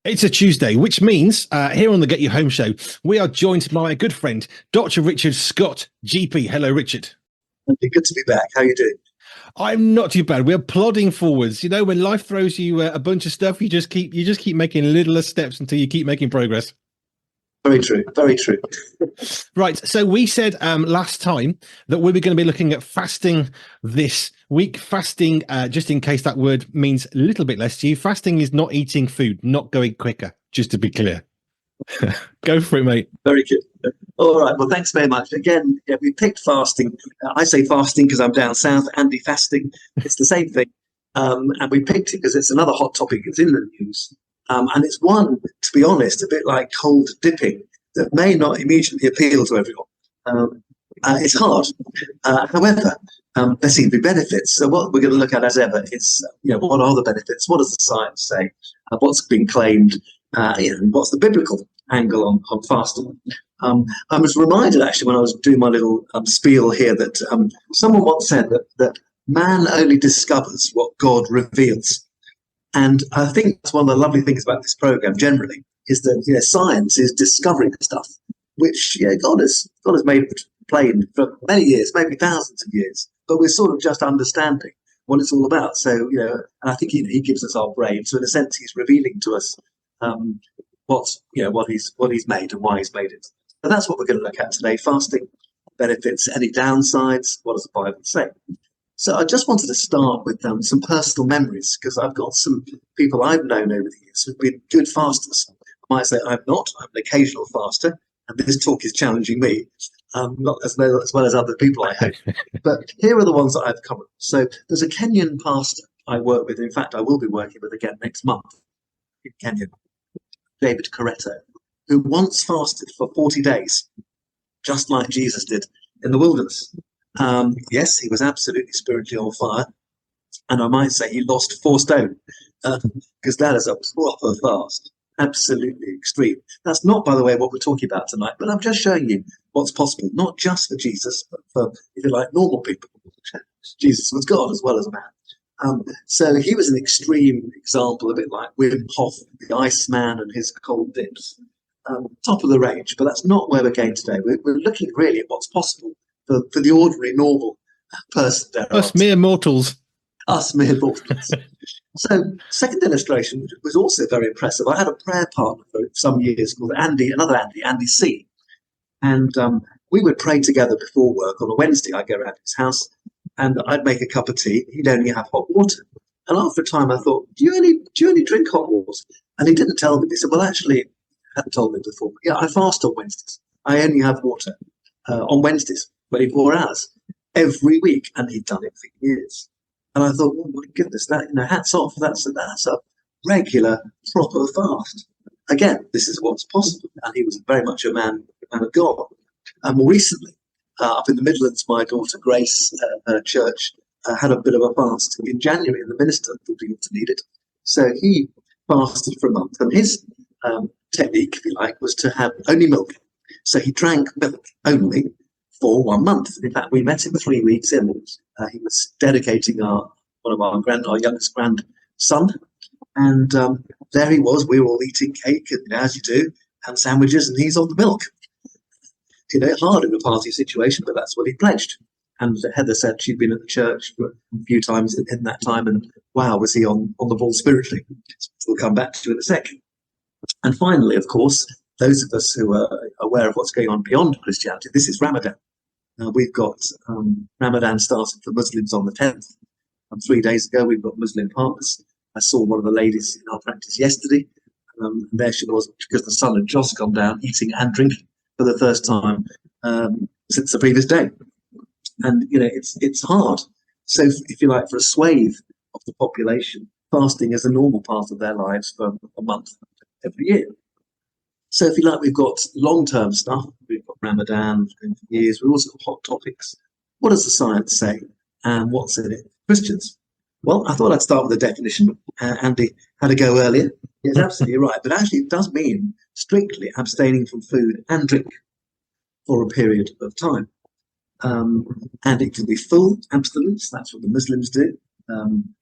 It's a Tuesday, which means here on the Get You Home show, we are joined by a good friend, Dr. Richard Scott, GP. Hello, Richard. Good to be back. How are you doing? I'm not too bad. We're plodding forwards. You know, when life throws you a bunch of stuff, you just keep making little steps until you keep making progress. Very true. Very true. Right. So we said last time that we were going to be looking at fasting this week. Fasting, just in case that word means a little bit less to you, fasting is not eating food, not going quicker, just to be clear. Go for it, mate. Very good. All right. Well, thanks very much. Again, we picked fasting. I say fasting because I'm down south. Andy fasting. It's the same thing. And we picked it because it's another hot topic. It's in the news. And it's one, to be honest, a bit like cold dipping that may not immediately appeal to everyone. It's hard. However, there seem to be benefits. So what we're going to look at, as ever, is what are the benefits? What does the science say? What's been claimed? What's the biblical angle on fasting? I was reminded, actually, when I was doing my little spiel here, that someone once said that man only discovers what God reveals. And I think that's one of the lovely things about this program generally, is that science is discovering stuff which God has made plain for many years, maybe thousands of years, but we're sort of just understanding what it's all about. So and I think he gives us our brain. So in a sense, he's revealing to us what he's made and why he's made it. And that's what we're going to look at today: fasting, benefits, any downsides. What does the Bible say? So I just wanted to start with some personal memories, because I've got some people I've known over the years who've been good fasters. I might say I'm not. I'm an occasional faster, and this talk is challenging me, not as well as other people I hope. But here are the ones that I've covered. So there's a Kenyan pastor I work with. In fact, I will be working with again next month in Kenya, David Coretto, who once fasted for 40 days, just like Jesus did in the wilderness. Yes, he was absolutely spiritually on fire, and I might say he lost 4 stone, because that is a proper fast, absolutely extreme. That's not, by the way, what we're talking about tonight, but I'm just showing you what's possible, not just for Jesus, but for, if you like, normal people. Jesus was God as well as man. So he was an extreme example, a bit like Wim Hof, the Iceman, and his cold dips. Top of the range, but that's not where we're going today. We're looking really at what's possible for the ordinary, normal person. Us mere mortals. Us mere mortals. So, second illustration, which was also very impressive. I had a prayer partner for some years called Andy, Andy C. And we would pray together before work on a Wednesday. I'd go around his house and I'd make a cup of tea. He'd only have hot water. And after a time, I thought, do you only drink hot water? And he didn't tell me. He said, well, actually, I hadn't told me before. Yeah, I fast on Wednesdays. I only have water on Wednesdays, 24 hours, every week. And he'd done it for years. And I thought, oh my goodness, that hats off. That's a regular, proper fast. Again, this is what's possible. And he was very much a man of God. And more recently, up in the Midlands, my daughter Grace, her church, had a bit of a fast in January, and the minister thought he ought to need it. So he fasted for a month. And his technique, if you like, was to have only milk. So he drank milk only for 1 month. In fact, we met him 3 weeks in. He was dedicating our youngest grandson, and there he was. We were all eating cake, and as you do, and sandwiches, and he's on the milk. Hard in a party situation, but that's what he pledged. And Heather said she'd been at the church a few times in that time, and wow, was he on the ball spiritually. We'll come back to in a second. And finally, of course, those of us who are aware of what's going on beyond Christianity, this is Ramadan. We've got Ramadan starting for Muslims on the 10th. 3 days ago, we've got Muslim partners. I saw one of the ladies in our practice yesterday. And there she was, because the sun had just gone down, eating and drinking for the first time since the previous day. And, it's hard. So, if you like, for a swathe of the population, fasting is a normal part of their lives for a month every year. So, if you like, we've got long-term stuff. We've got Ramadan for years. We've also got hot topics. What does the science say? And what's in it for Christians? Well, I thought I'd start with a definition. Andy had a go earlier. It's absolutely right. But actually, it does mean strictly abstaining from food and drink for a period of time. And it can be full abstinence. That's what the Muslims do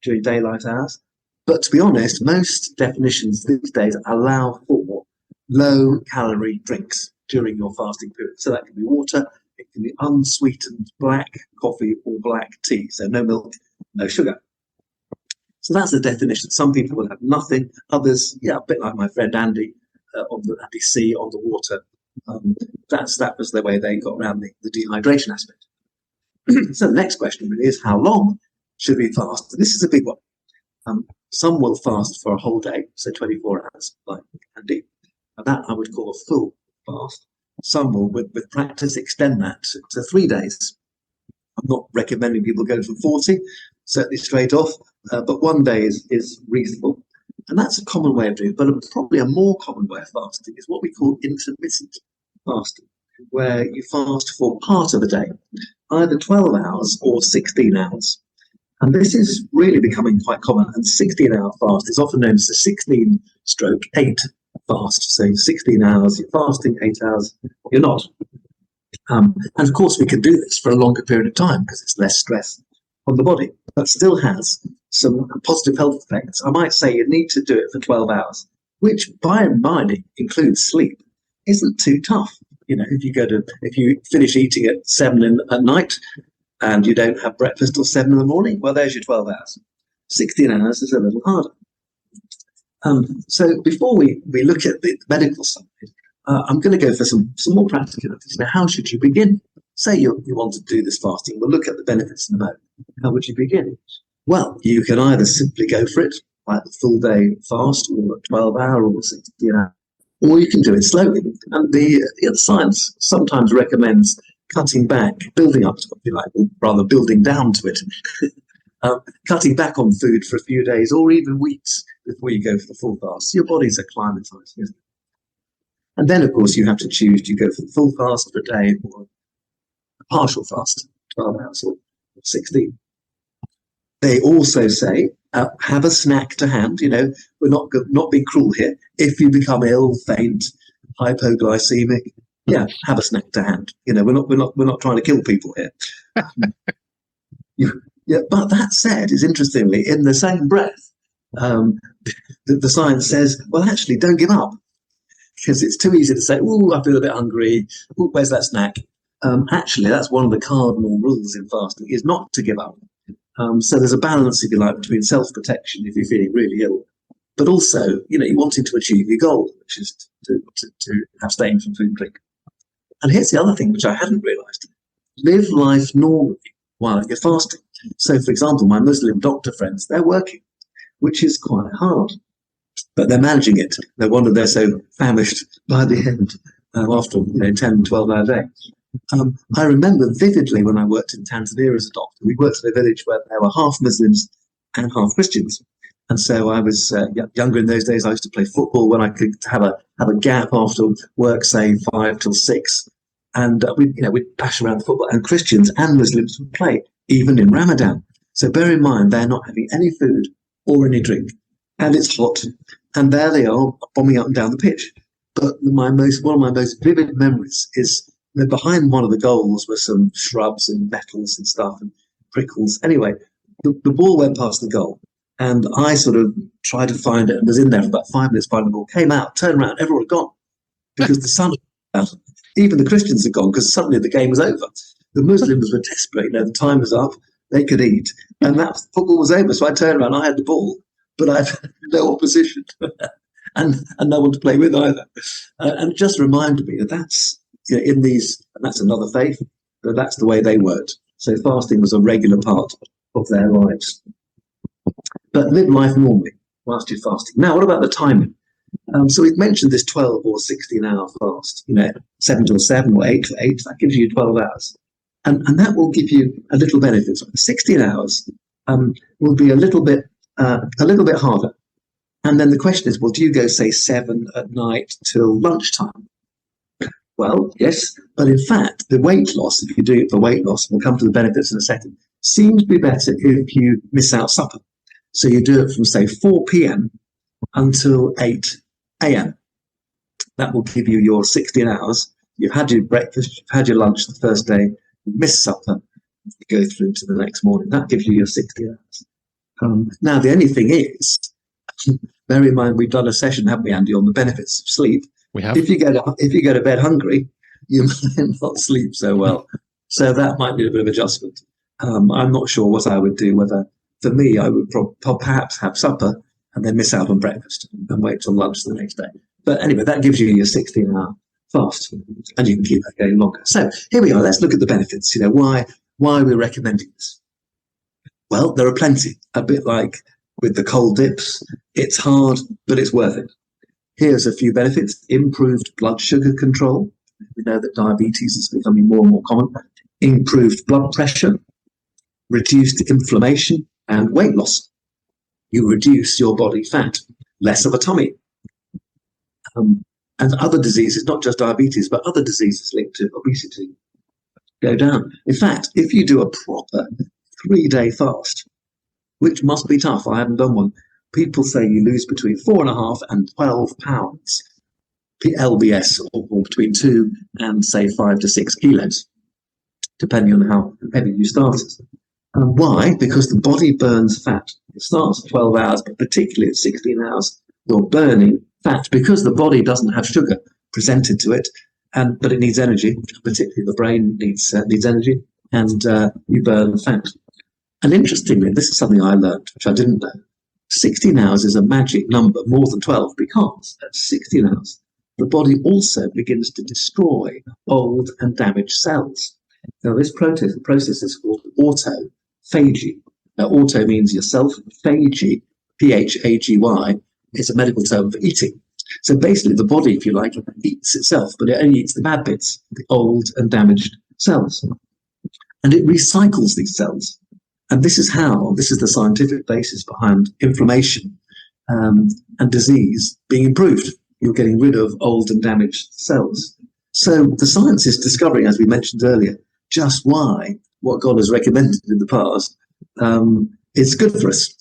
during daylight hours. But to be honest, most definitions these days allow for low calorie drinks during your fasting period. So that can be water, it can be unsweetened black coffee or black tea. So no milk, no sugar. So that's the definition. Some people will have nothing, others, yeah, a bit like my friend Andy on the Andy C on the water. That was the way they got around the dehydration aspect. So the next question really is, how long should we fast? And this is a big one. Some will fast for a whole day, so 24 hours, like Andy. And that I would call a full fast. Some will, with practice, extend that to 3 days. I'm not recommending people go for 40, certainly straight off, but 1 day is reasonable. And that's a common way of doing it, but probably a more common way of fasting is what we call intermittent fasting, where you fast for part of a day, either 12 hours or 16 hours. And this is really becoming quite common. And 16-hour fast is often known as the 16/8 fast. So 16 hours, you're fasting, 8 hours, you're not. And of course, we can do this for a longer period of time because it's less stress on the body, but still has some positive health effects. I might say you need to do it for 12 hours, which by and by includes sleep, isn't too tough. You know, if you finish eating at 7 at night, and you don't have breakfast till 7 in the morning, well, there's your 12 hours. 16 hours is a little harder. So before we look at the medical side, I'm going to go for some more practicalities. Now, how should you begin? Say you want to do this fasting. We'll look at the benefits in a moment. How would you begin? Well, you can either simply go for it, like the full day fast, or a 12-hour or 16-hour, or you can do it slowly. And the science sometimes recommends cutting back, building up to it, if you like, or rather building down to it, cutting back on food for a few days or even weeks before you go for the full fast. So your body's acclimatizing, isn't it? And then, of course, you have to choose, do you go for the full fast for a day or a partial fast, 12 hours or 16? They also say, have a snack to hand. You know, we're not being cruel here. If you become ill, faint, hypoglycemic, yeah, have a snack to hand. You know, we're not trying to kill people here. Yeah, but that said, is interestingly in the same breath, the science says, well, actually, don't give up, because it's too easy to say, "Oh, I feel a bit hungry. Ooh, where's that snack?" Actually, that's one of the cardinal rules in fasting, is not to give up. So there's a balance, if you like, between self-protection if you're feeling really ill, but also, you know, you're wanting to achieve your goal, which is to abstain from food and drink. And here's the other thing which I hadn't realised: live life normally while you're fasting. So, for example, my Muslim doctor friends, they're working, which is quite hard, but they're managing it. No wonder they're so famished by the end after 10, 12-hour day. I remember vividly when I worked in Tanzania as a doctor, we worked in a village where there were half Muslims and half Christians. And so I was younger in those days. I used to play football when I could have a gap after work, say 5 till 6. And we'd bash around the football, and Christians and Muslims would play, even in Ramadan. So bear in mind, they're not having any food or any drink, and it's hot, and there they are bombing up and down the pitch. But one of my most vivid memories is that behind one of the goals were some shrubs and nettles and stuff and prickles. Anyway, the ball went past the goal, and I sort of tried to find it and was in there for about 5 minutes. Finding the ball, came out, turned around, everyone had gone because the sun had out. Even the Christians had gone because suddenly the game was over. The Muslims were desperate. The time was up. They could eat. And that football was over. So I turned around. I had the ball, but I had no opposition and no one to play with either. And it just reminded me that that's in these, and that's another faith, but that's the way they worked. So fasting was a regular part of their lives. But live life normally whilst you're fasting. Now, what about the timing? So we've mentioned this 12 or 16-hour fast, 7 till 7 or 8 to 8, that gives you 12 hours. And that will give you a little benefit. 16 hours will be a little bit harder. And then the question is, well, do you go, say, 7 at night till lunchtime? Well, yes, but in fact, the weight loss, if you do it for weight loss, we'll come to the benefits in a second, seems to be better if you miss out supper. So you do it from, say, 4 p.m. until 8 a.m. That will give you your 16 hours. You've had your breakfast, you've had your lunch the first day, you miss supper, you go through to the next morning. That gives you your 16 hours. Now, the only thing is, Bear in mind, we've done a session, haven't we, Andy, on the benefits of sleep. We have. If you go to bed hungry, you might not sleep so well. So that might need a bit of adjustment. I'm not sure what I would do. Whether for me, I would perhaps have supper and then miss out on breakfast and wait till lunch the next day. But anyway, that gives you your 16-hour fast, and you can keep that going longer. So here we are. Let's look at the benefits. Why we're recommending this. Well, there are plenty. A bit like with the cold dips, it's hard, but it's worth it. Here's a few benefits. Improved blood sugar control. We know that diabetes is becoming more and more common. Improved blood pressure, reduced inflammation, and weight loss. You reduce your body fat, less of a tummy. And other diseases, not just diabetes, but other diseases linked to obesity, go down. In fact, if you do a proper 3-day fast, which must be tough, I haven't done one, people say you lose between 4.5 and 12 pounds LBS, or between 2 and say 5 to 6 kilos, depending on how heavy you start. Why? Because the body burns fat. It starts at 12 hours, but particularly at 16 hours, you're burning fat because the body doesn't have sugar presented to it, but it needs energy. Particularly the brain needs energy, and you burn fat. And interestingly, this is something I learned, which I didn't know. 16 hours is a magic number, more than 12, because at 16 hours, the body also begins to destroy old and damaged cells. Now, this process is called autophagy. Now, auto means yourself. Phagy, Phagy, is a medical term for eating. So basically, the body, if you like, eats itself, but it only eats the bad bits, the old and damaged cells. And it recycles these cells. And this is the scientific basis behind inflammation and disease being improved. You're getting rid of old and damaged cells. So the science is discovering, as we mentioned earlier, just why what God has recommended in the past is good for us.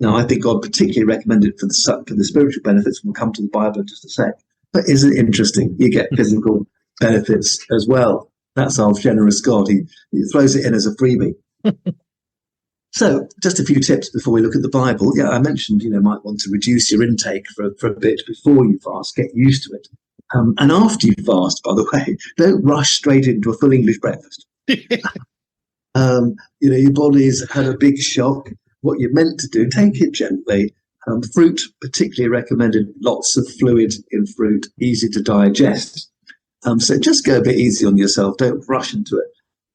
Now, I think God particularly recommended it for the spiritual benefits. We'll come to the Bible in just a sec. But isn't it interesting? You get physical benefits as well. That's our generous God. He throws it in as a freebie. So just a few tips before we look at the Bible. Yeah, I mentioned, might want to reduce your intake for a bit before you fast, get used to it. And after you fast, by the way, don't rush straight into a full English breakfast. Your body's had a big shock. What you're meant to do, take it gently. Fruit, particularly recommended, lots of fluid in fruit, easy to digest. So just go a bit easy on yourself. Don't rush into it.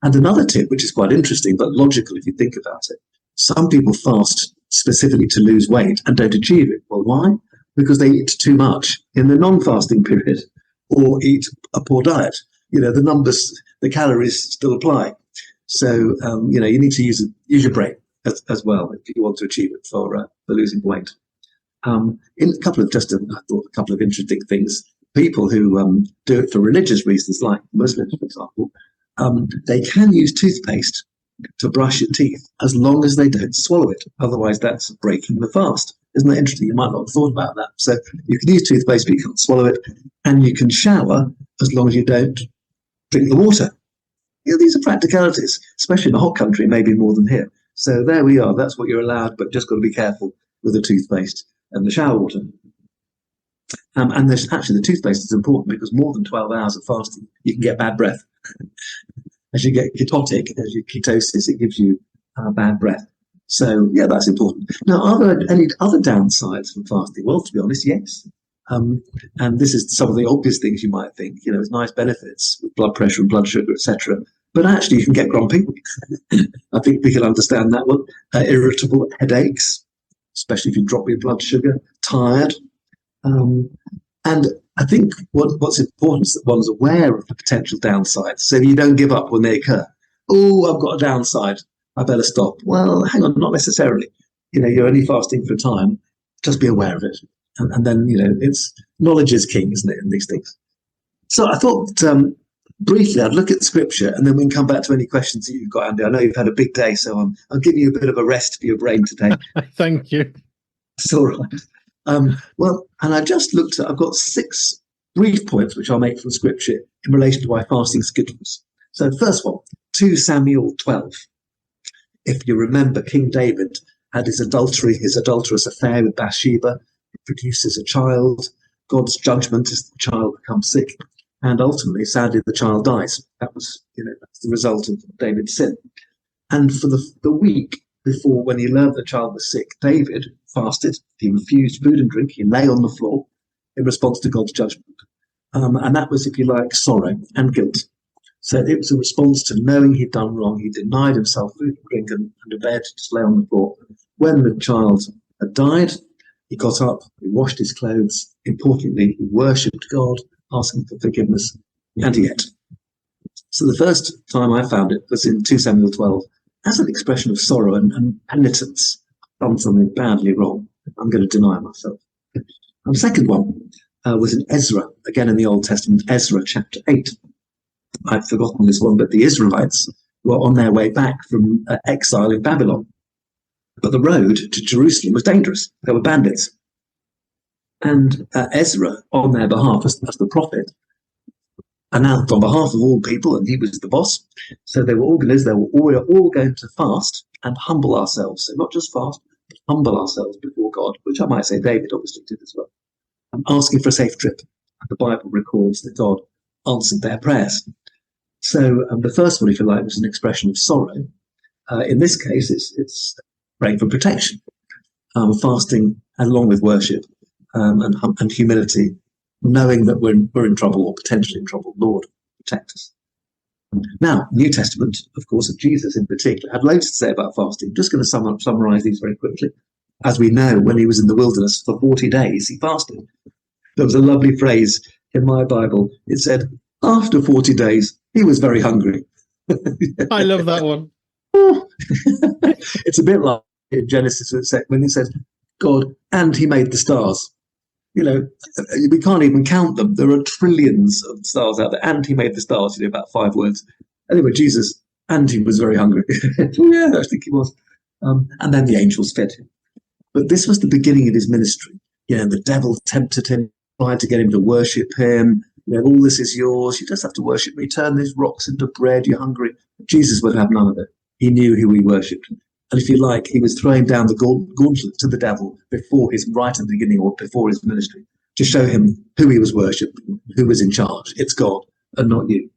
And another tip, which is quite interesting, but logical if you think about it, some people fast specifically to lose weight and don't achieve it. Well, why? Because they eat too much in the non-fasting period or eat a poor diet. The numbers, the calories still apply. So, you need to use your brain as well if you want to achieve it for losing weight. In a couple of interesting things. People who do it for religious reasons, like Muslims, for example, they can use toothpaste to brush your teeth as long as they don't swallow it. Otherwise, that's breaking the fast. Isn't that interesting? You might not have thought about that. So you can use toothpaste, but you can't swallow it. And you can shower as long as you don't drink the water. These are practicalities, especially in a hot country, maybe more than here. So there we are. That's what you're allowed, but just got to be careful with the toothpaste and the shower water. And the toothpaste is important because more than 12 hours of fasting, you can get bad breath. As you get ketotic, as you ketosis, it gives you bad breath. So, yeah, that's important. Now, are there any other downsides from fasting? Well, to be honest, yes. And this is some of the obvious things you might think. It's nice benefits with blood pressure and blood sugar, etc. But actually, you can get grumpy. I think we can understand that one. Irritable headaches, especially if you drop your blood sugar. Tired. And I think what's important is that one's aware of the potential downsides, so you don't give up when they occur. Oh, I've got a downside. I better stop. Well, hang on, not necessarily. You're only fasting for a time. Just be aware of it. And then, it's knowledge is king, isn't it, in these things? So I thought briefly I'd look at the scripture and then we can come back to any questions that you've got, Andy. I know you've had a big day, so I'm giving you a bit of a rest for your brain today. Thank you. It's all right. And I just looked at, I've got 6 brief points which I'll make from scripture in relation to why fasting is good for us. So first one, 2 Samuel 12. If you remember, King David had his adulterous affair with Bathsheba. It produces a child. God's judgment is the child becomes sick. And ultimately, sadly, the child dies. That was, that's the result of David's sin. And for the week before, when he learned the child was sick, David fasted. He refused food and drink. He lay on the floor in response to God's judgment. And that was, if you like, sorrow and guilt. So it was a response to knowing he'd done wrong. He denied himself food and drink and a bed to just lay on the floor. When the child had died, he got up, he washed his clothes. Importantly, he worshipped God, asking for forgiveness, and he ate. So the first time I found it was in 2 Samuel 12 as an expression of sorrow and penitence. I've done something badly wrong. I'm going to deny myself. And the second one was in Ezra, again in the Old Testament, Ezra chapter 8. I'd forgotten this one, but the Israelites were on their way back from exile in Babylon. But the road to Jerusalem was dangerous. There were bandits. And Ezra, on their behalf, as the prophet, announced on behalf of all people, and he was the boss. So they were organized. We were all going to fast and humble ourselves. So not just fast, but humble ourselves before God, which I might say David obviously did as well. Asking for a safe trip. And the Bible records that God answered their prayers. So the first one, if you like, was an expression of sorrow. In this case, it's praying for protection, fasting along with worship and humility, knowing that we're in trouble or potentially in trouble. Lord, protect us. Now, New Testament, of course, of Jesus in particular, had loads to say about fasting. I'm just going to summarize these very quickly. As we know, when he was in the wilderness for 40 days, he fasted. There was a lovely phrase in my Bible. It said, after 40 days, he was very hungry. I love that one. It's a bit like in Genesis when it says, God, and he made the stars. We can't even count them. There are trillions of stars out there, and he made the stars, about 5 words. Anyway, Jesus, and he was very hungry. Yeah, I think he was. And then the angels fed him. But this was the beginning of his ministry. The devil tempted him, tried to get him to worship him. All this is yours. You just have to worship me. Turn these rocks into bread. You're hungry. Jesus would have none of it. He knew who he worshipped. And if you like, he was throwing down the gauntlet to the devil right at the beginning or before his ministry to show him who he was worshipping, who was in charge. It's God and not you.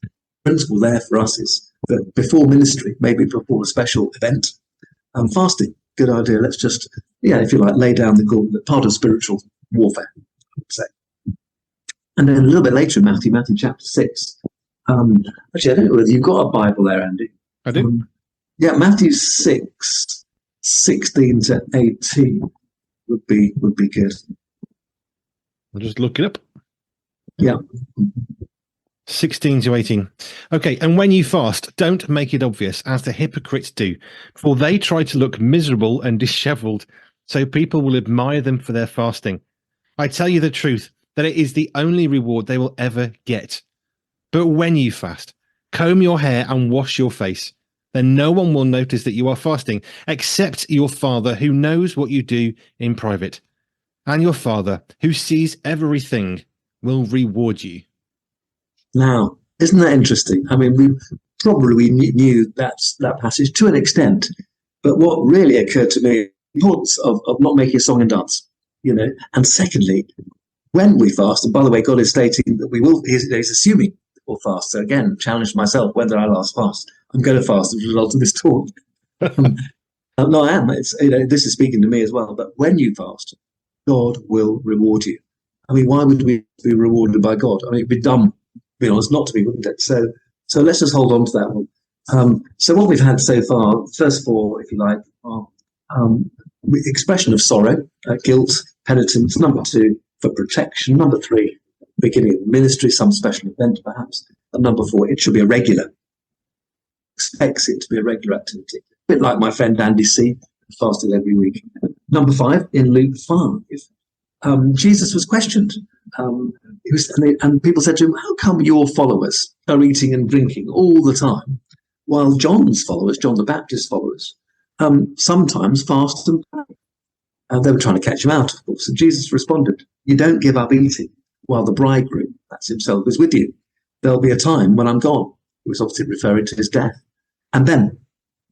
The principle there for us is that before ministry, maybe before a special event, fasting, good idea. Let's just, if you like, lay down the gauntlet, part of spiritual warfare, I would say. And then a little bit later in Matthew chapter 6. Actually, I don't know whether you've got a Bible there, Andy. I do. Matthew 6, 16 to 18 would be good. I'll just look it up. Yeah. 16 to 18. Okay, and when you fast, don't make it obvious, as the hypocrites do, for they try to look miserable and disheveled, so people will admire them for their fasting. I tell you the truth, that it is the only reward they will ever get. But when you fast, comb your hair and wash your face. Then no one will notice that you are fasting, except your Father who knows what you do in private. And your Father who sees everything will reward you. Now, isn't that interesting? I mean, we knew that passage to an extent, but what really occurred to me, the importance of not making a song and dance, and secondly, when we fast, and by the way, God is stating that he's assuming we'll fast. So again, challenged myself, when did I last fast? I'm going to fast as a result of this talk. No, I am. This is speaking to me as well. But when you fast, God will reward you. I mean, why would we be rewarded by God? I mean, it'd be dumb, to be honest, not to be, wouldn't it? So let's just hold on to that one. So what we've had so far, first four, if you like, are expression of sorrow, guilt, penitence. Number 2, for protection. Number 3, beginning of ministry, some special event perhaps. And number 4, it should be a regular. Expects it to be a regular activity. A bit like my friend Andy C, who fasted every week. Number 5, in Luke 5, Jesus was questioned. And people said to him, how come your followers are eating and drinking all the time, while John's followers, John the Baptist's followers, sometimes fast and pray? They were trying to catch him out, of course. And Jesus responded, you don't give up eating while the bridegroom, that's himself, is with you. There'll be a time when I'm gone. He was obviously referring to his death. And then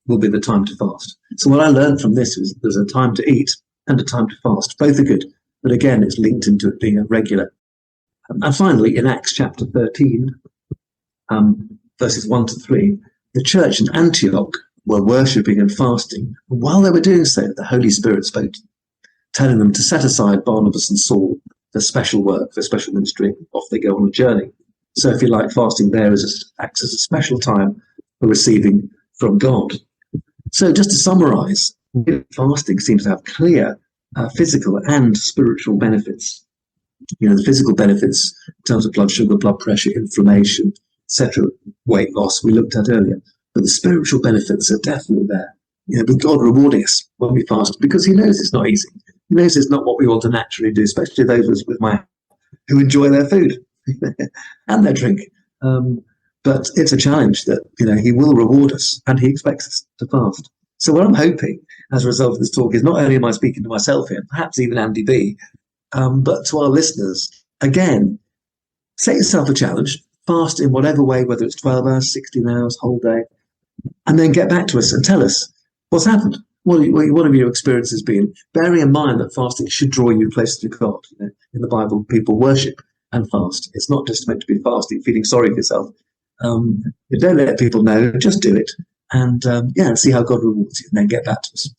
will be the time to fast. So what I learned from this is there's a time to eat and a time to fast. Both are good, but again, it's linked into it being a regular. And finally, in Acts chapter 13, verses 1 to 3, the church in Antioch were worshipping and fasting. And while they were doing so, the Holy Spirit spoke, telling them to set aside Barnabas and Saul for special work, for special ministry. Off they go on a journey. So if you like, fasting there acts as a special time for receiving from God. So just to summarize, fasting seems to have clear physical and spiritual benefits. The physical benefits in terms of blood sugar, blood pressure, inflammation, etc., weight loss we looked at earlier. But the spiritual benefits are definitely there. With God rewarding us when we fast, because he knows it's not easy. He knows it's not what we want to naturally do, especially those of us who enjoy their food and their drink. But it's a challenge that, he will reward us and he expects us to fast. So what I'm hoping as a result of this talk is not only am I speaking to myself here, perhaps even Andy B, but to our listeners, again, set yourself a challenge, fast in whatever way, whether it's 12 hours, 16 hours, whole day, and then get back to us and tell us what's happened. What have your experiences been? Bearing in mind that fasting should draw you closer to God. In the Bible, people worship and fast. It's not just meant to be fasting, feeling sorry for yourself. Don't let people know, just do it. And see how God rewards you, and then get back to us.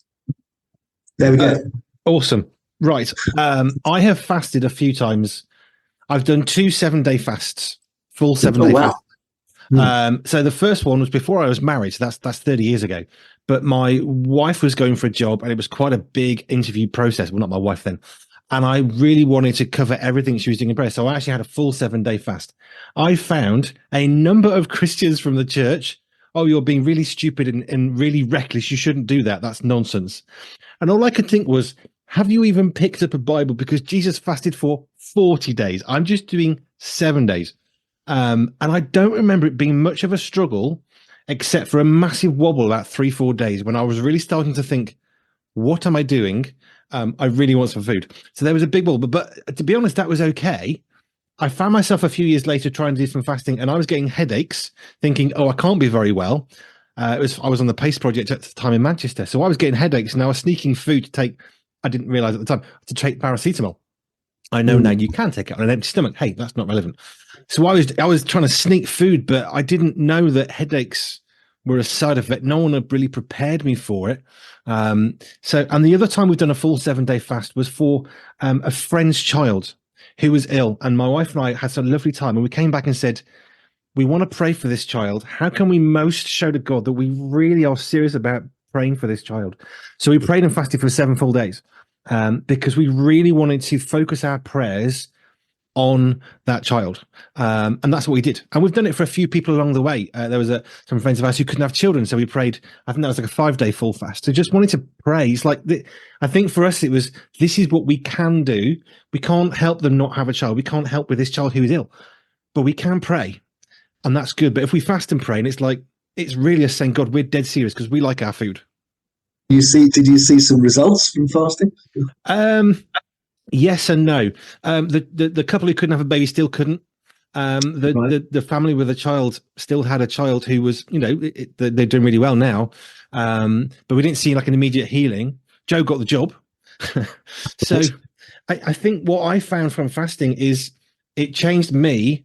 There we go. Awesome. Right. I have fasted a few times. I've done 2 7-day fasts, full 7-day fasts. So the first one was before I was married. So that's 30 years ago. But my wife was going for a job, and it was quite a big interview process. Well, not my wife then. And I really wanted to cover everything she was doing in prayer. So I actually had a full 7-day fast. I found a number of Christians from the church. Oh, you're being really stupid and really reckless. You shouldn't do that. That's nonsense. And all I could think was, have you even picked up a Bible? Because Jesus fasted for 40 days. I'm just doing 7 days. And I don't remember it being much of a struggle, except for a massive wobble about 3-4 days when I was really starting to think, what am I doing? I really want some food. So there was a big wobble. But to be honest, that was okay. I found myself a few years later trying to do some fasting, and I was getting headaches, thinking, I can't be very well. I was on the PACE project at the time in Manchester. So I was getting headaches, and I was sneaking food to take. I didn't realize at the time to take paracetamol. I know now you can take it on an empty stomach. Hey, that's not relevant. So I was trying to sneak food, but I didn't know that headaches were a side effect. No one had really prepared me for it. And the other time we've done a full 7-day fast was for a friend's child who was ill. And my wife and I had some lovely time. And we came back and said, we want to pray for this child. How can we most show to God that we really are serious about praying for this child? So we prayed and fasted for 7 full days because we really wanted to focus our prayers on that child. And that's what we did. And we've done it for a few people along the way. There was some friends of ours who couldn't have children. So we prayed, I think that was like a 5-day full fast. So just wanted to pray. It's like, I think for us, it was, this is what we can do. We can't help them not have a child. We can't help with this child who is ill, but we can pray. And that's good. But if we fast and pray, and it's like, it's really us saying, God, we're dead serious because we like our food. Did you see some results from fasting? Yes and no. The couple who couldn't have a baby still couldn't. The family with a child still had a child who was, they're doing really well now. But we didn't see like an immediate healing. Joe got the job. So I think what I found from fasting is it changed me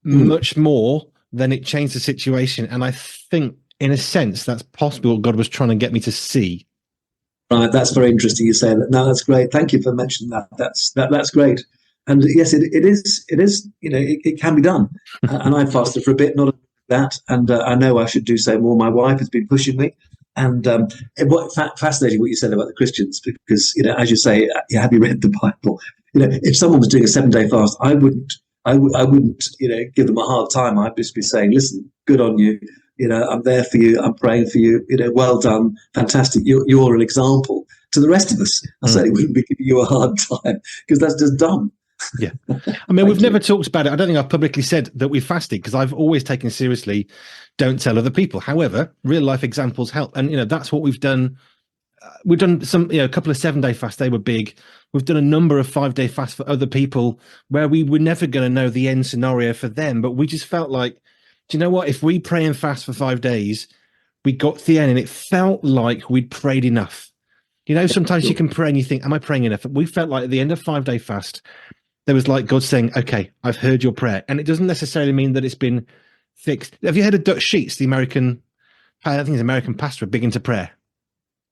much more than it changed the situation. And I think in a sense that's possible what God was trying to get me to see. Right, that's very interesting. You say that. No, that's great. Thank you for mentioning that. That's great. And yes, it is. It can be done. And I fasted for a bit, not that. And I know I should do so more. My wife has been pushing me. And fascinating what you said about the Christians, because as you say, have you read the Bible? If someone was doing a 7-day fast, I wouldn't give them a hard time. I'd just be saying, listen, good on you. I'm there for you. I'm praying for you. Well done. Fantastic. You're an example to the rest of us. I certainly wouldn't be giving you a hard time because that's just dumb. Yeah. I mean, we've never talked about it. I don't think I've publicly said that we fasted because I've always taken seriously, don't tell other people. However, real life examples help. And, that's what we've done. We've done some, a couple of 7-day fasts. They were big. We've done a number of 5-day fasts for other people where we were never going to know the end scenario for them. But we just felt like, do you know what? If we pray and fast for 5 days, we got to the end and it felt like we'd prayed enough. You know, sometimes you can pray and you think, am I praying enough? We felt like at the end of 5 day fast, there was like God saying, okay, I've heard your prayer. And it doesn't necessarily mean that it's been fixed. Have you heard of Dutch Sheets, the American, I think he's an American pastor, big into prayer?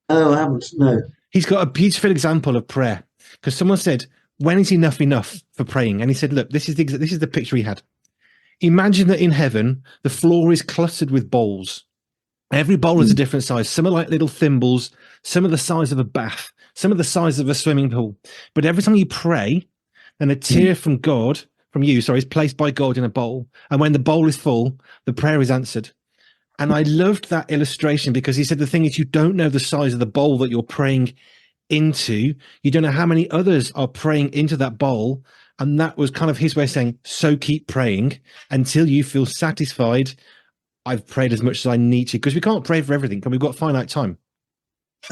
Oh, I haven't. No. He's got a beautiful example of prayer because someone said, when is enough for praying? And he said, look, this is the picture he had. Imagine that in heaven, the floor is cluttered with bowls. Every bowl is a different size. Some are like little thimbles, some are the size of a bath, some are the size of a swimming pool. But every time you pray, then a tear from you, is placed by God in a bowl. And when the bowl is full, the prayer is answered. And I loved that illustration because he said the thing is, you don't know the size of the bowl that you're praying into. You don't know how many others are praying into that bowl. And that was kind of his way of saying, so keep praying until you feel satisfied. I've prayed as much as I need to, because we can't pray for everything and we've got finite time.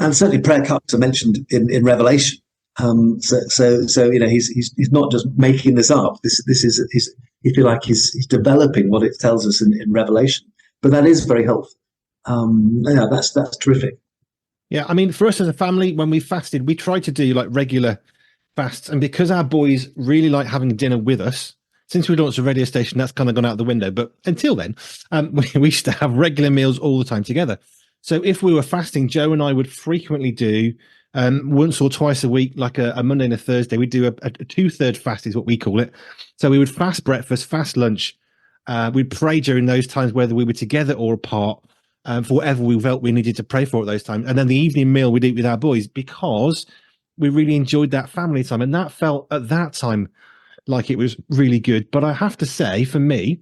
And certainly prayer cups are mentioned in Revelation. So you know, he's not just making this up. This is, if you like, he's developing what it tells us in Revelation. But that is very helpful. Yeah, that's terrific. Yeah, I mean, for us as a family, when we fasted, we tried to do like regular fasts, and because our boys really like having dinner with us, since we launched a radio station, that's kind of gone out the window. But until then, we used to have regular meals all the time together. So if we were fasting, Joe and I would frequently do once or twice a week, like a Monday and a Thursday. We'd do a 2/3 fast is what we call it. So we would fast breakfast, fast lunch. We'd pray during those times, whether we were together or apart, for whatever we felt we needed to pray for at those times. And then the evening meal we'd eat with our boys because we really enjoyed that family time. And that felt at that time like it was really good. But I have to say, for me,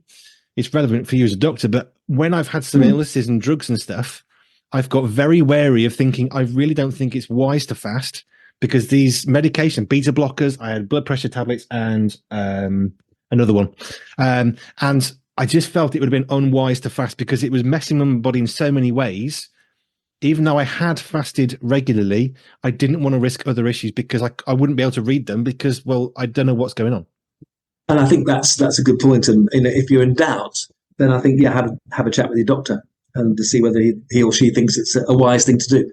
it's relevant for you as a doctor, but when I've had some illnesses and drugs and stuff, I've got very wary of thinking, I really don't think it's wise to fast because these medication, beta blockers, I had blood pressure tablets and another one. And I just felt it would have been unwise to fast because it was messing with my body in so many ways. Even though I had fasted regularly, I didn't want to risk other issues because I wouldn't be able to read them because, well, I don't know what's going on. And I think that's a good point. And you know, if you're in doubt, then I think have a chat with your doctor and to see whether he or she thinks it's a wise thing to do.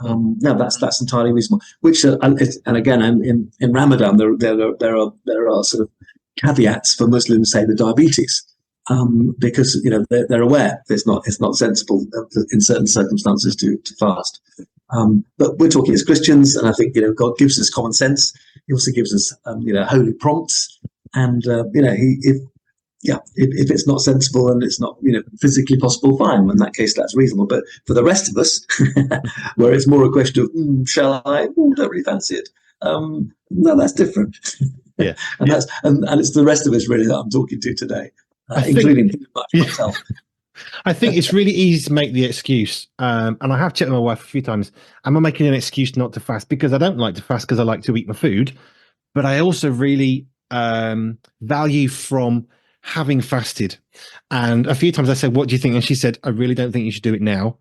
No, that's entirely reasonable. Which and again, in Ramadan there are sort of caveats for Muslims, say the diabetes, because you know they're aware it's not sensible in certain circumstances to fast. But we're talking as Christians, and I think you know God gives us common sense. He also gives us you know holy prompts, and you know if it's not sensible and it's not you know physically possible, fine. In that case, that's reasonable. But for the rest of us, where it's more a question of shall I? Don't really fancy it. No, that's different. Yeah, and that's and it's the rest of us really that I'm talking to today, including myself. I think it's really easy to make the excuse, and I have checked with my wife a few times. Am I making an excuse not to fast? Because I don't like to fast because I like to eat my food, but I also really value from having fasted. And a few times I said, "What do you think?" And she said, "I really don't think you should do it now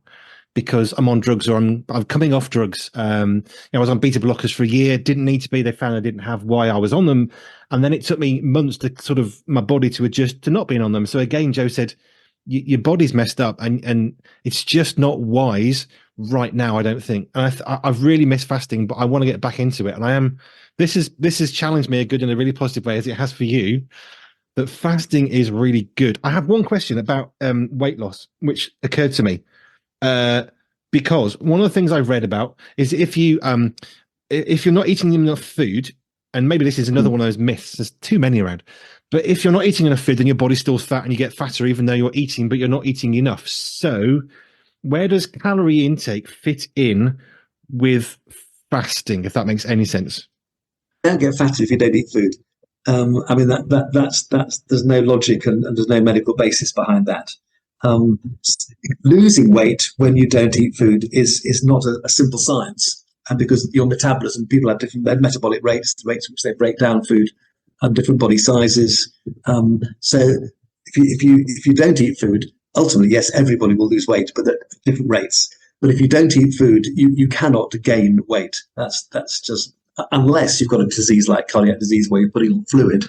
because I'm on drugs or I'm coming off drugs. I was on beta blockers for a year, didn't need to be. They found I didn't have why I was on them, and then it took me months to sort of my body to adjust to not being on them. So again, Joe said." Your body's messed up and it's just not wise right now, I don't think. And I've really missed fasting, but I want to get back into it. And this has challenged me in a really positive way, as it has for you, that fasting is really good. I have one question about weight loss, which occurred to me. Because one of the things I've read about is if you're not eating enough food, and maybe this is another one of those myths, there's too many around. But if you're not eating enough food, then your body stores fat and you get fatter even though you're eating, but you're not eating enough. So where does calorie intake fit in with fasting, if that makes any sense? You don't get fatter if you don't eat food. I mean, that's there's no logic and there's no medical basis behind that. Losing weight when you don't eat food is not a simple science. And because your metabolism, people have different metabolic rates, the rates which they break down food, different body sizes. So if you don't eat food, ultimately, yes, everybody will lose weight, but at different rates. But if you don't eat food, you cannot gain weight. That's just unless you've got a disease like cardiac disease where you're putting on fluid.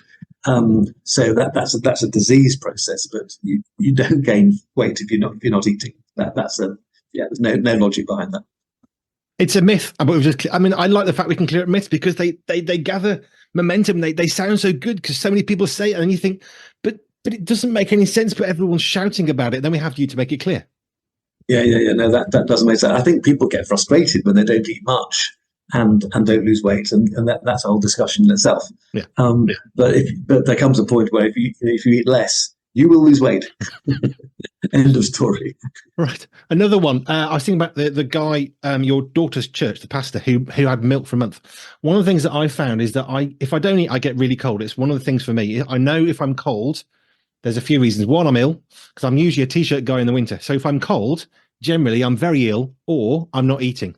So that's a disease process, but you don't gain weight if you're not eating. That's Yeah, there's no logic behind that. It's a myth, but I mean, I like the fact we can clear up myths because they gather momentum. They sound so good because so many people say it, and you think, but it doesn't make any sense. But everyone's shouting about it. Then we have you to make it clear. Yeah. No, that doesn't make sense. I think people get frustrated when they don't eat much and don't lose weight, and that's a whole discussion in itself. Yeah. But there comes a point where if you eat less, you will lose weight. End of story. Right. Another one. I was thinking about the guy, your daughter's church, the pastor who had milk for a month. One of the things that I found is that if I don't eat, I get really cold. It's one of the things for me. I know if I'm cold, there's a few reasons. One, I'm ill because I'm usually a t-shirt guy in the winter. So if I'm cold, generally I'm very ill or I'm not eating.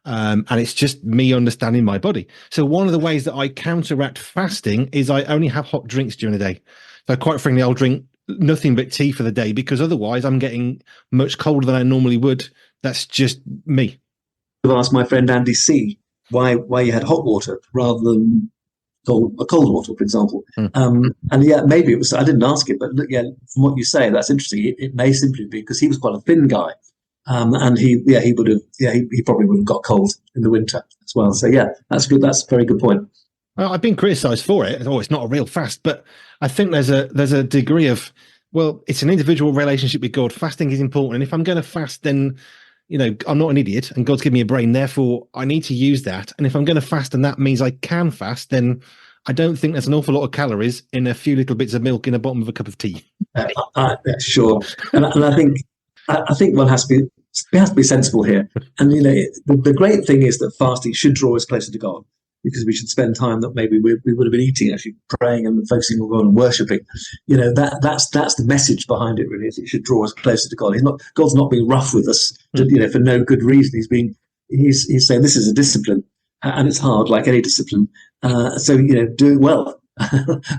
And it's just me understanding my body. So one of the ways that I counteract fasting is I only have hot drinks during the day. So quite frankly, I'll drink nothing but tea for the day because otherwise I'm getting much colder than I normally would. That's just me. I've asked my friend Andy C why you had hot water rather than cold water, for example. And yeah, maybe it was, I didn't ask it, but look, yeah, from what you say, that's interesting. It may simply be because he was quite a thin guy. And he probably would have got cold in the winter as well. So yeah, that's good. That's a very good point. Well, I've been criticised for it. Oh, it's not a real fast, but I think there's a degree of, well, it's an individual relationship with God. Fasting is important, and if I'm going to fast, then I'm not an idiot, and God's given me a brain. Therefore, I need to use that. And if I'm going to fast, and that means I can fast, then I don't think there's an awful lot of calories in a few little bits of milk in the bottom of a cup of tea. Sure, and I think one has to be sensible here. And the great thing is that fasting should draw us closer to God, because we should spend time that maybe we would have been eating, actually praying and focusing on God and worshipping. That's the message behind it. Really, is it should draw us closer to God. God's not being rough with us, for no good reason. He's saying this is a discipline, and it's hard, like any discipline. So do it well.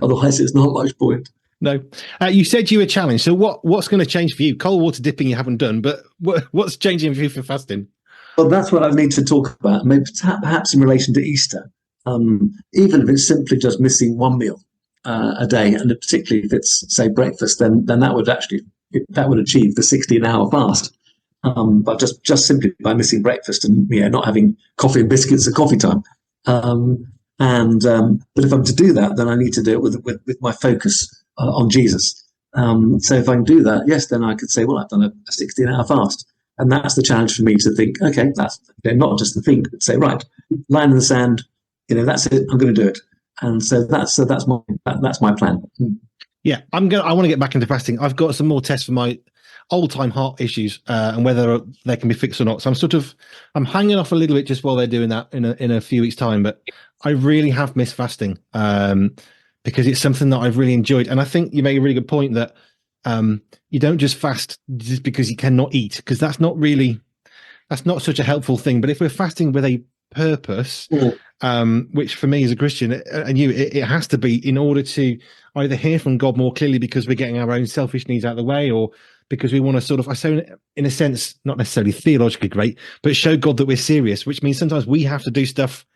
Otherwise, it's not much point. No, you said you were challenged. So what's going to change for you? Cold water dipping you haven't done, but what's changing for you for fasting? Well, that's what I need to talk about. Maybe perhaps in relation to Easter, even if it's simply just missing one meal a day, and particularly if it's, say, breakfast, then that would achieve the 16-hour fast. But just simply by missing breakfast and not having coffee and biscuits at coffee time. But if I'm to do that, then I need to do it with my focus on Jesus. So if I can do that, yes, then I could say, well, I've done a 16-hour fast. And that's the challenge for me to think, okay, that's not just to think, but say, right, line in the sand, that's it, I'm going to do it. And so that's my plan. Yeah, I want to get back into fasting. I've got some more tests for my old-time heart issues and whether they can be fixed or not. So I'm hanging off a little bit just while they're doing that in a few weeks' time. But I really have missed fasting because it's something that I've really enjoyed. And I think you make a really good point that you don't just fast just because you cannot eat, because that's not such a helpful thing. But if we're fasting with a purpose, which for me as a Christian it has to be in order to either hear from God more clearly because we're getting our own selfish needs out of the way, or because we want to sort of, I say in a sense, not necessarily theologically great, but show God that we're serious, which means sometimes we have to do stuff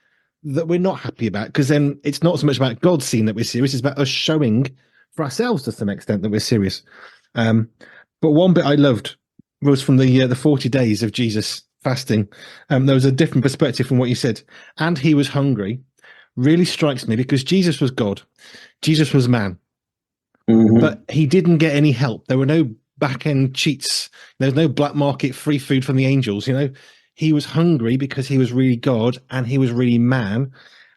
that we're not happy about, because then it's not so much about God seeing that we're serious, it's about us showing for ourselves to some extent that we're serious. But one bit I loved was from the 40 days of Jesus fasting. There was a different perspective from what you said. And he was hungry. Really strikes me because Jesus was God. Jesus was man. Mm-hmm. But he didn't get any help. There were no back-end cheats. There was no black market free food from the angels. He was hungry because he was really God and he was really man.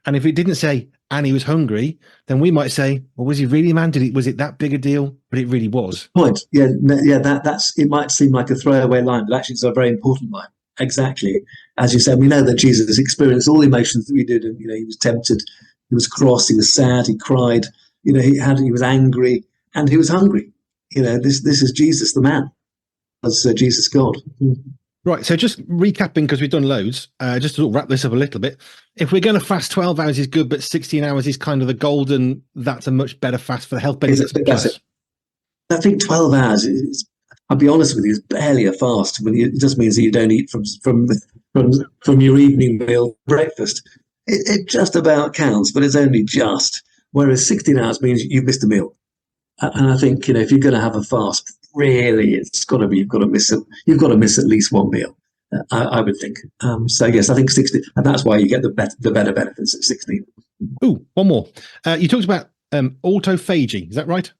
And if it didn't say, and he was hungry, then we might say, well, was he really man? Was it that big a deal? But it really was. Point. Yeah. That's, it might seem like a throwaway line, but actually it's a very important line. Exactly. As you said, we know that Jesus experienced all the emotions that we did. And, he was tempted, he was cross, he was sad, he cried, he was angry, and he was hungry. This is Jesus, the man, as Jesus God. Right. So just recapping, because we've done loads, just to sort of wrap this up a little bit. If we're going to fast 12 hours is good, but 16 hours is kind of the golden, that's a much better fast for the health benefits. I think 12 hours is, I'll be honest with you, is barely a fast. It just means that you don't eat from your evening meal, breakfast. It just about counts, but it's only just. Whereas 16 hours means you've missed a meal. And I think, if you're going to have a fast, really, it's got to be, you've got to miss at least one meal. I would think. So yes, I think 16, and that's why you get the better benefits at 16. Ooh, one more. You talked about autophagy. Is that right?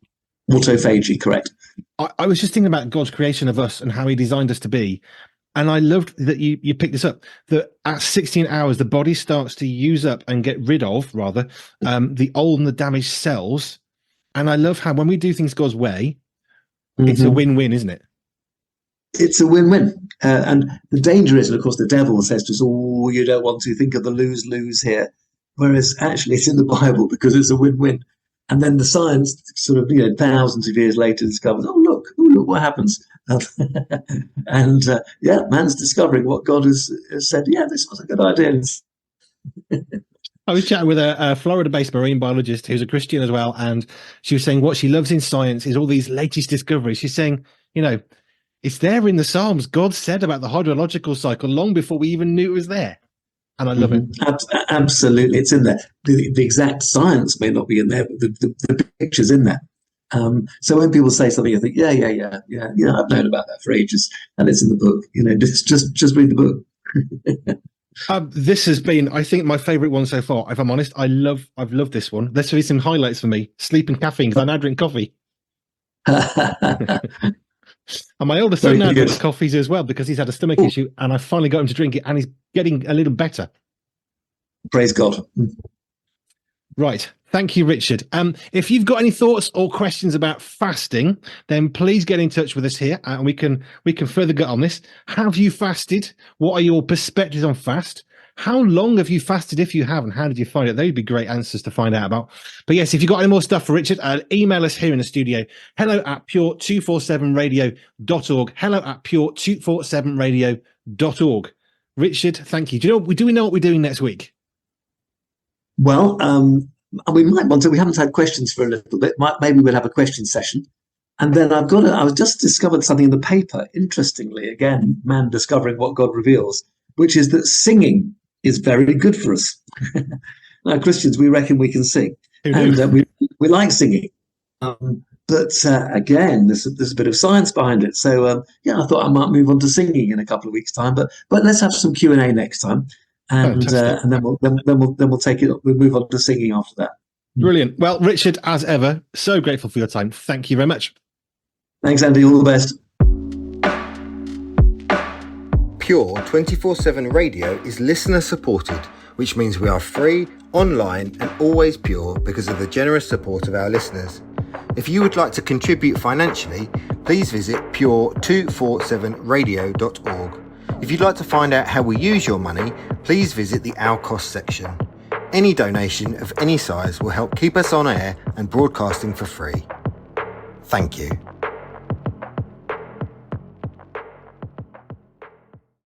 Autophagy, correct. I was just thinking about God's creation of us and how he designed us to be. And I loved that you picked this up, that at 16 hours, the body starts to use up and get rid of, rather, the old and the damaged cells. And I love how when we do things God's way, it's a win-win, isn't it? It's a win-win. And the danger is, and of course, the devil says to us, oh, you don't want to think of the lose-lose here. Whereas actually it's in the Bible because it's a win-win. And then the science sort of, thousands of years later discovers, oh, look what happens. And man's discovering what God has said. Yeah, this was a good idea. I was chatting with a Florida-based marine biologist who's a Christian as well, and she was saying what she loves in science is all these latest discoveries. She's saying, it's there in the Psalms. God said about the hydrological cycle long before we even knew it was there. And I love it. Absolutely. It's in there. The exact science may not be in there, but the picture's in there. So when people say something, you think, yeah, I've known about that for ages, and it's in the book. Just read the book. This has been, I think, my favourite one so far. If I'm honest, I've loved this one. There's some highlights for me. Sleep and caffeine, because I now drink coffee. And my older son now drinks coffees as well because he's had a stomach issue, and I finally got him to drink it, and he's getting a little better. Praise God. Right. Thank you, Richard. If you've got any thoughts or questions about fasting, then please get in touch with us here, and we can further get on this. Have you fasted? What are your perspectives on fast? How long have you fasted if you haven't? How did you find it? Those would be great answers to find out about. But yes, if you've got any more stuff for Richard, email us here in the studio. hello@pure247radio.org. hello@pure247radio.org. Richard, thank you. Do we know what we're doing next week? Well, we might want to. We haven't had questions for a little bit. Maybe we'll have a question session. And then I've just discovered something in the paper. Interestingly, again, man discovering what God reveals, which is that singing is very good for us. Now, Christians, we reckon we can sing, and we like singing. But again, there's a bit of science behind it. So I thought I might move on to singing in a couple of weeks' time. But let's have some Q&A next time, and then we'll take it. We'll move on to singing after that. Brilliant. Well, Richard, as ever, so grateful for your time. Thank you very much. Thanks, Andy. All the best. Pure 24/7 Radio is listener supported, which means we are free, online and always pure because of the generous support of our listeners. If you would like to contribute financially, please visit pure247radio.org. If you'd like to find out how we use your money, please visit the Our Cost section. Any donation of any size will help keep us on air and broadcasting for free. Thank you.